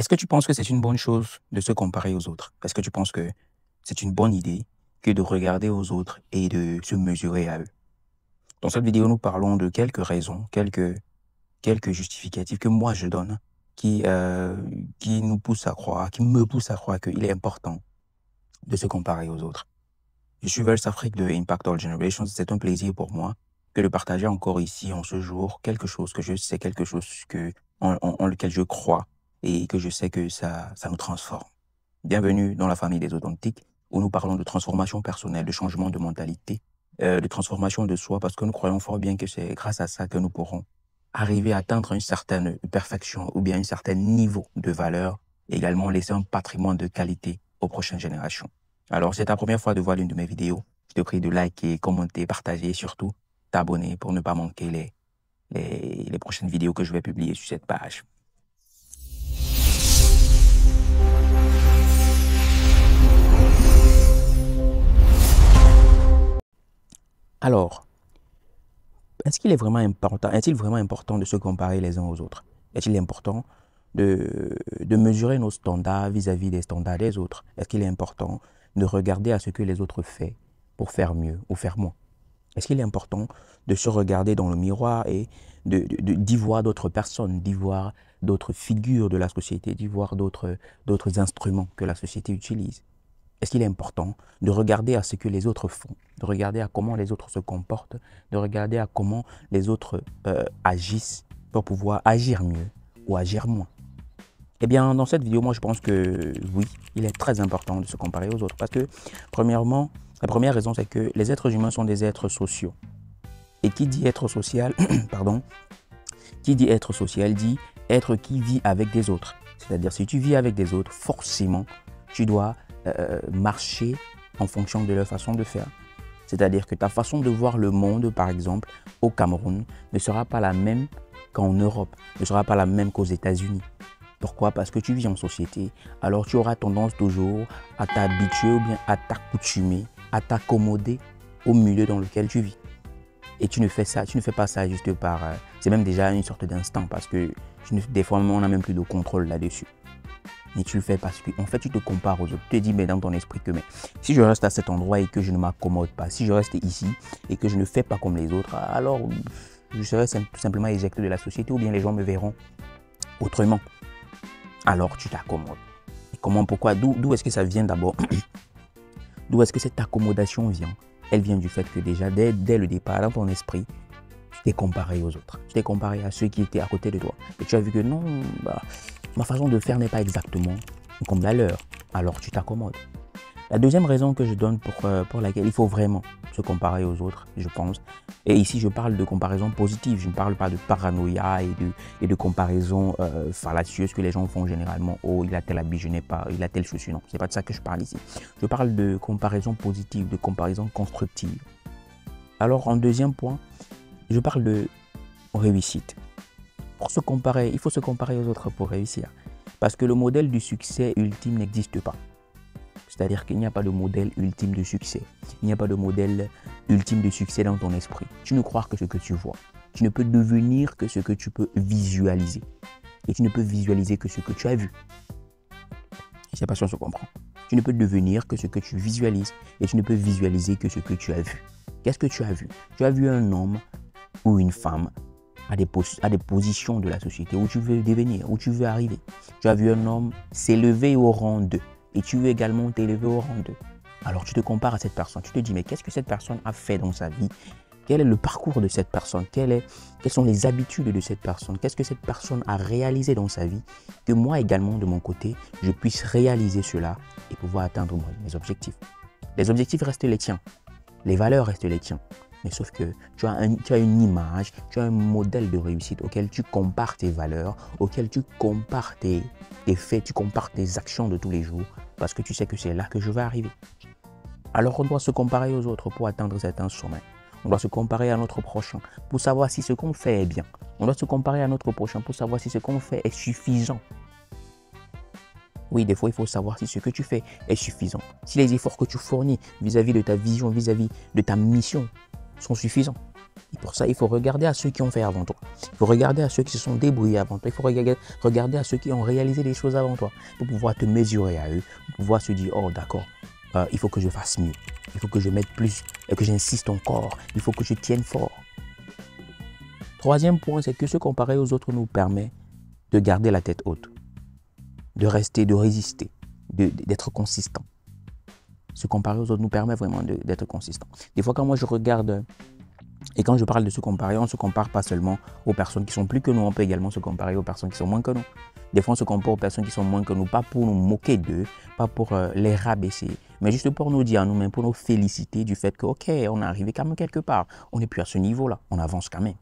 Est-ce que tu penses que c'est une bonne chose de se comparer aux autres? Est-ce que tu penses que c'est une bonne idée que de regarder aux autres et de se mesurer à eux? Dans cette vidéo, nous parlons de quelques raisons, quelques justificatifs que moi je donne qui, qui nous poussent à croire, qui me poussent à croire qu'il est important de se comparer aux autres. Je suis Vels Afrique de Impact All Generations. C'est un plaisir pour moi que de partager encore ici, en ce jour, quelque chose que je sais, quelque chose en lequel je crois et que je sais que ça nous transforme. Bienvenue dans la famille des authentiques, où nous parlons de transformation personnelle, de changement de mentalité, de transformation de soi, parce que nous croyons fort bien que c'est grâce à ça que nous pourrons arriver à atteindre une certaine perfection ou bien un certain niveau de valeur, et également laisser un patrimoine de qualité aux prochaines générations. Alors, c'est ta première fois de voir l'une de mes vidéos. Je te prie de liker, commenter, partager et surtout t'abonner pour ne pas manquer les prochaines vidéos que je vais publier sur cette page. Alors, est-il vraiment important de se comparer les uns aux autres? Est-il important de mesurer nos standards vis-à-vis des standards des autres? Est-ce qu'il est important de regarder à ce que les autres font pour faire mieux ou faire moins? Est-ce qu'il est important de se regarder dans le miroir et d'y voir d'autres personnes, d'y voir d'autres figures de la société, d'y voir d'autres instruments que la société utilise? Est-ce qu'il est important de regarder à ce que les autres font, de regarder à comment les autres se comportent, de regarder à comment les autres agissent pour pouvoir agir mieux ou agir moins? Eh bien, dans cette vidéo, moi, je pense que oui, il est très important de se comparer aux autres. Parce que, premièrement, la première raison, c'est que les êtres humains sont des êtres sociaux. Et qui dit être social, pardon, qui dit être social, dit être qui vit avec des autres. C'est-à-dire, si tu vis avec des autres, forcément, tu dois marcher en fonction de leur façon de faire. C'est-à-dire que ta façon de voir le monde, par exemple, au Cameroun, ne sera pas la même qu'en Europe, ne sera pas la même qu'aux États-Unis. Pourquoi? Parce que tu vis en société, alors tu auras tendance toujours à t'habituer ou bien à t'accoutumer, à t'accommoder au milieu dans lequel tu vis. Et tu ne fais pas ça juste par... c'est même déjà une sorte d'instinct parce que des fois, on n'a même plus de contrôle là-dessus. Et tu le fais parce que, en fait, tu te compares aux autres. Tu te dis, mais dans ton esprit que, mais si je reste à cet endroit et que je ne m'accommode pas, si je reste ici et que je ne fais pas comme les autres, alors je serai tout simplement éjecté de la société ou bien les gens me verront autrement. Alors tu t'accommodes. Comment, pourquoi, d'où est-ce que ça vient d'abord? D'où est-ce que cette accommodation vient? Elle vient du fait que déjà, dès le départ, dans ton esprit, tu t'es comparé aux autres. Tu t'es comparé à ceux qui étaient à côté de toi. Et tu as vu que non, ma façon de faire n'est pas exactement comme la leur. Alors tu t'accommodes. La deuxième raison que je donne pour laquelle il faut vraiment se comparer aux autres, je pense, et ici je parle de comparaison positive, je ne parle pas de paranoïa et de comparaison fallacieuse que les gens font généralement. Oh, il a tel habit, je n'ai pas, il a tel chaussure. Non, c'est pas de ça que je parle ici. Je parle de comparaison positive, de comparaison constructive. Alors en deuxième point, je parle de réussite. Pour se comparer, il faut se comparer aux autres pour réussir. Parce que le modèle du succès ultime n'existe pas. C'est-à-dire qu'il n'y a pas de modèle ultime de succès. Il n'y a pas de modèle ultime de succès dans ton esprit. Tu ne crois que ce que tu vois. Tu ne peux devenir que ce que tu peux visualiser. Et tu ne peux visualiser que ce que tu as vu. Je ne sais pas si on se comprend. Tu ne peux devenir que ce que tu visualises. Et tu ne peux visualiser que ce que tu as vu. Qu'est-ce que tu as vu? Tu as vu un homme ou une femme à des positions de la société où tu veux devenir, où tu veux arriver. Tu as vu un homme s'élever au rang 2. Et tu veux également t'élever au rang 2. Alors tu te compares à cette personne. Tu te dis, mais qu'est-ce que cette personne a fait dans sa vie? Quel est le parcours de cette personne? Quelles sont les habitudes de cette personne? Qu'est-ce que cette personne a réalisé dans sa vie? Que moi également, de mon côté, je puisse réaliser cela et pouvoir atteindre mes objectifs. Les objectifs restent les tiens. Les valeurs restent les tiens. Mais sauf que tu as une image, tu as un modèle de réussite auquel tu compares tes valeurs, auquel tu compares tes faits, tu compares tes actions de tous les jours, parce que tu sais que c'est là que je vais arriver. Alors on doit se comparer aux autres pour atteindre certains sommets. On doit se comparer à notre prochain pour savoir si ce qu'on fait est bien. On doit se comparer à notre prochain pour savoir si ce qu'on fait est suffisant. Oui, des fois, il faut savoir si ce que tu fais est suffisant. Si les efforts que tu fournis vis-à-vis de ta vision, vis-à-vis de ta mission sont suffisants. Et pour ça, il faut regarder à ceux qui ont fait avant toi. Il faut regarder à ceux qui se sont débrouillés avant toi. Il faut regarder à ceux qui ont réalisé des choses avant toi. Pour pouvoir te mesurer à eux. Pour pouvoir se dire, oh d'accord, il faut que je fasse mieux. Il faut que je mette plus et que j'insiste encore. Il faut que je tienne fort. Troisième point, c'est que se comparer aux autres nous permet de garder la tête haute. De rester, de résister, d'être consistant. Se comparer aux autres nous permet vraiment d'être consistant. Des fois, quand moi je regarde, et quand je parle de se comparer, on ne se compare pas seulement aux personnes qui sont plus que nous, on peut également se comparer aux personnes qui sont moins que nous. Des fois, on se compare aux personnes qui sont moins que nous, pas pour nous moquer d'eux, pas pour les rabaisser, mais juste pour nous dire à nous-mêmes, pour nous féliciter du fait que, ok, on est arrivé quand même quelque part. On n'est plus à ce niveau-là, on avance quand même.